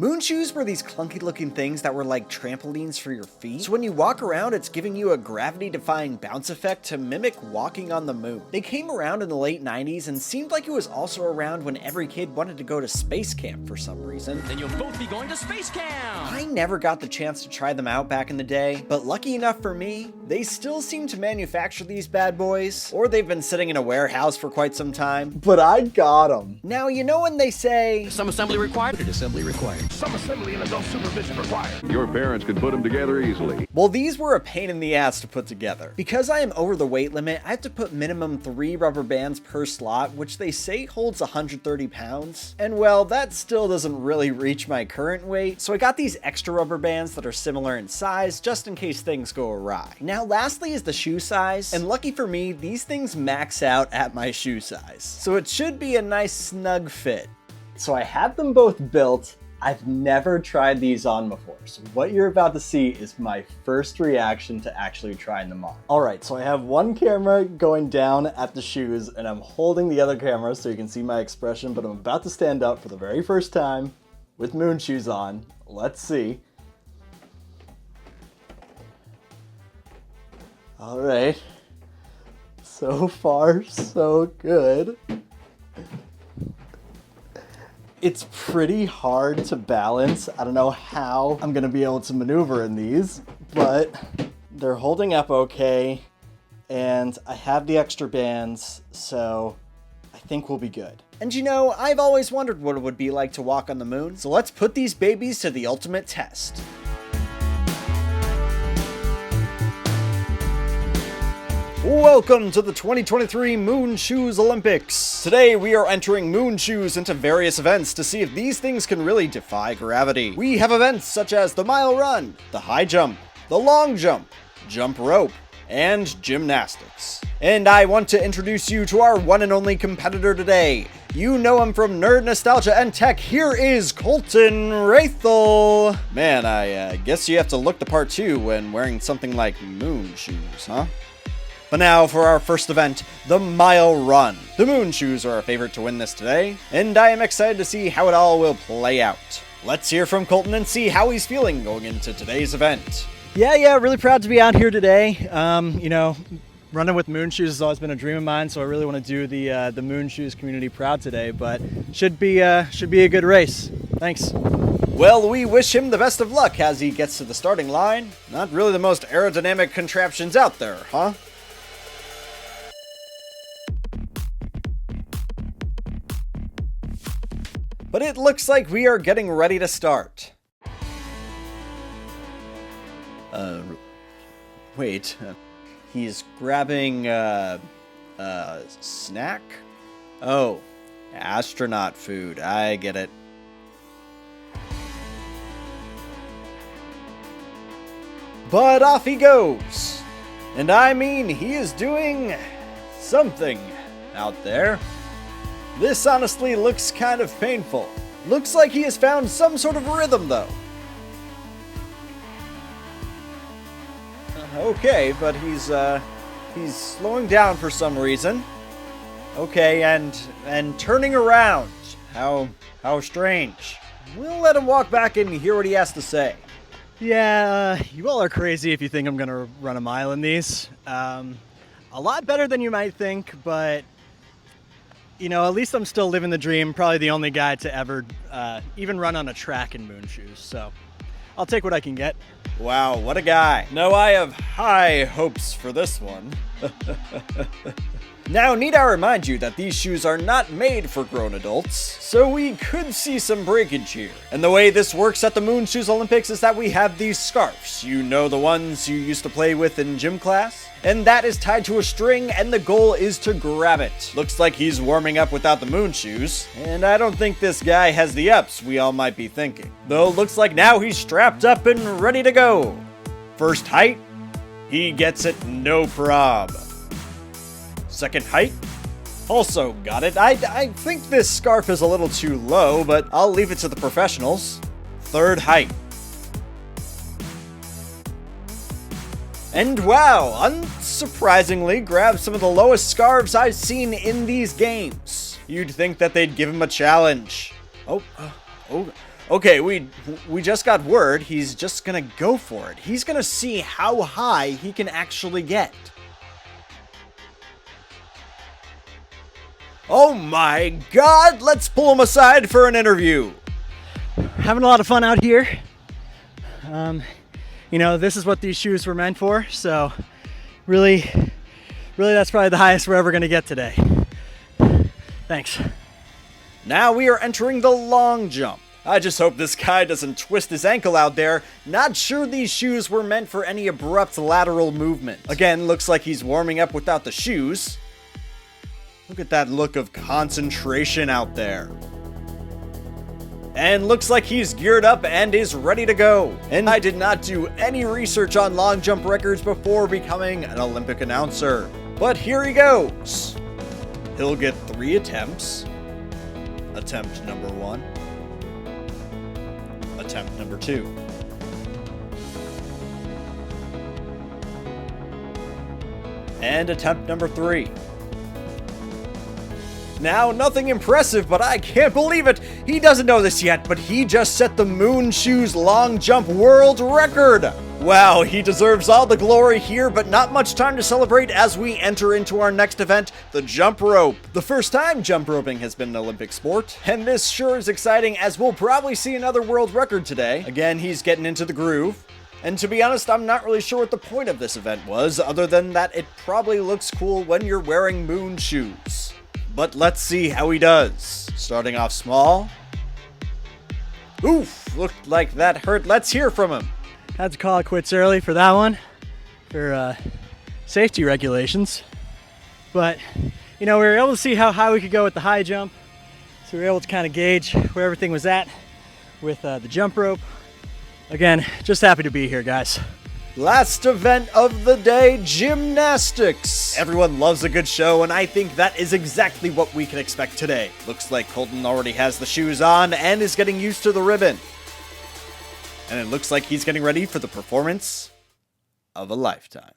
Moon shoes were these clunky looking things that were like trampolines for your feet. So when you walk around, it's giving you a gravity-defying bounce effect to mimic walking on the moon. They came around in the late 90s and seemed like it was also around when every kid wanted to go to space camp for some reason. Then you'll both be going to space camp! I never got the chance to try them out back in the day, but lucky enough for me, they still seem to manufacture these bad boys, or they've been sitting in a warehouse for quite some time. But I got them. Now, you know when they say, Some assembly required, assembly required. Some assembly and adult supervision required. Your parents can put them together easily. well, these were a pain in the ass to put together. Because I am over the weight limit, I have to put minimum 3 rubber bands per slot, which they say holds 130 pounds. And well, that still doesn't really reach my current weight, so I got these extra rubber bands that are similar in size, just in case things go awry. Now, lastly is the shoe size, and lucky for me, these things max out at my shoe size. So it should be a nice snug fit. So I have them both built. I've never tried these on before, so what you're about to see is my first reaction to actually trying them on. All right, so I have one camera going down at the shoes, and I'm holding the other camera so you can see my expression, but I'm about to stand up for the very first time with moon shoes on. Let's see. All right, so far so good. It's pretty hard to balance. I don't know how I'm gonna be able to maneuver in these, but they're holding up okay, and I have the extra bands, so I think we'll be good. And you know, I've always wondered what it would be like to walk on the moon, so let's put these babies to the ultimate test. Welcome to the 2023 Moon Shoes Olympics. Today we are entering moon shoes into various events to see if these things can really defy gravity. We have events such as the mile run, the high jump, the long jump, jump rope, and gymnastics. And I want to introduce you to our one and only competitor today. You know him from Nerd, Nostalgia, and Tech. Here is coltonrbusiness. Man, I guess you have to look the part too when wearing something like moon shoes, huh? But now for our first event, the mile run. The moon shoes are our favorite to win this today, and I am excited to see how it all will play out. Let's hear from Colton and see how he's feeling going into today's event. Yeah, really proud to be out here today. You know, running with moon shoes has always been a dream of mine, so I really want to do the moon shoes community proud today, but should be a good race. Thanks. Well, we wish him the best of luck as he gets to the starting line. Not really the most aerodynamic contraptions out there, huh? But it looks like we are getting ready to start. Wait. He's grabbing, snack? Oh, astronaut food. I get it. But off he goes. And I mean, he is doing something out there. This honestly looks kind of painful. Looks like he has found some sort of rhythm, though. Okay, but he's slowing down for some reason. Okay, and turning around. How strange. We'll let him walk back and hear what he has to say. Yeah, you all are crazy if you think I'm gonna run a mile in these. A lot better than you might think, but you know, at least I'm still living the dream. Probably the only guy to ever even run on a track in moon shoes. So I'll take what I can get. Wow, what a guy. No, I have high hopes for this one. Now, need I remind you that these shoes are not made for grown adults, so we could see some breakage here. And the way this works at the Moon Shoes Olympics is that we have these scarves. You know, the ones you used to play with in gym class? And that is tied to a string, and the goal is to grab it. Looks like he's warming up without the moon shoes, and I don't think this guy has the ups we all might be thinking. Though looks like now he's strapped up and ready to go. First height, he gets it no prob. Second height, also got it. I think this scarf is a little too low, but I'll leave it to the professionals. Third height. And wow, unsurprisingly, grabbed some of the lowest scarves I've seen in these games. You'd think that they'd give him a challenge. Okay, we just got word he's just gonna go for it. He's gonna see how high he can actually get. Oh my god, let's pull him aside for an interview. Having a lot of fun out here. You know, this is what these shoes were meant for, so really that's probably the highest we're ever gonna get today. Thanks. Now we are entering the long jump. I just hope this guy doesn't twist his ankle out there. Not sure these shoes were meant for any abrupt lateral movement. Again, looks like he's warming up without the shoes. Look at that look of concentration out there. And looks like he's geared up and is ready to go. And I did not do any research on long jump records before becoming an Olympic announcer. But here he goes. He'll get 3 attempts. Attempt number 1. Attempt number 2. And attempt number 3. Now, nothing impressive, but I can't believe it. He doesn't know this yet, but he just set the Moon Shoes long jump world record. Wow, he deserves all the glory here, but not much time to celebrate as we enter into our next event, the jump rope. The first time jump roping has been an Olympic sport, and this sure is exciting as we'll probably see another world record today. Again, he's getting into the groove. And to be honest, I'm not really sure what the point of this event was, other than that it probably looks cool when you're wearing moon shoes. But let's see how he does. Starting off small. Oof, looked like that hurt. Let's hear from him. Had to call it quits early for that one, for safety regulations. But, you know, we were able to see how high we could go with the high jump. So we were able to kind of gauge where everything was at with the jump rope. Again, just happy to be here, guys. Last event of the day, gymnastics. Everyone loves a good show, and I think that is exactly what we can expect today. Looks like Colton already has the shoes on and is getting used to the ribbon. And it looks like he's getting ready for the performance of a lifetime.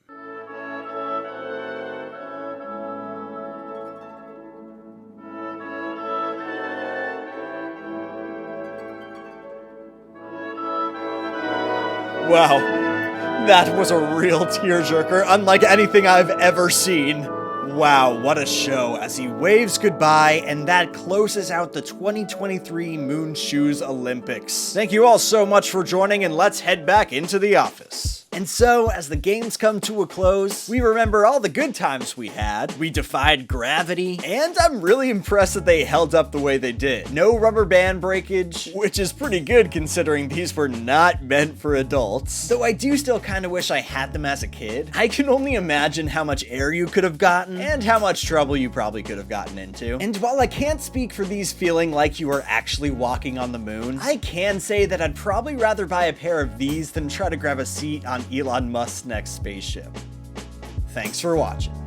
Wow. That was a real tearjerker, unlike anything I've ever seen. Wow, what a show as he waves goodbye, and that closes out the 2023 Moon Shoes Olympics. Thank you all so much for joining, and let's head back into the office. And so, as the games come to a close, we remember all the good times we had. We defied gravity, and I'm really impressed that they held up the way they did. No rubber band breakage, which is pretty good considering these were not meant for adults. Though I do still kind of wish I had them as a kid. I can only imagine how much air you could have gotten, and how much trouble you probably could have gotten into. And while I can't speak for these feeling like you are actually walking on the moon, I can say that I'd probably rather buy a pair of these than try to grab a seat on Elon Musk's next spaceship. Thanks for watching.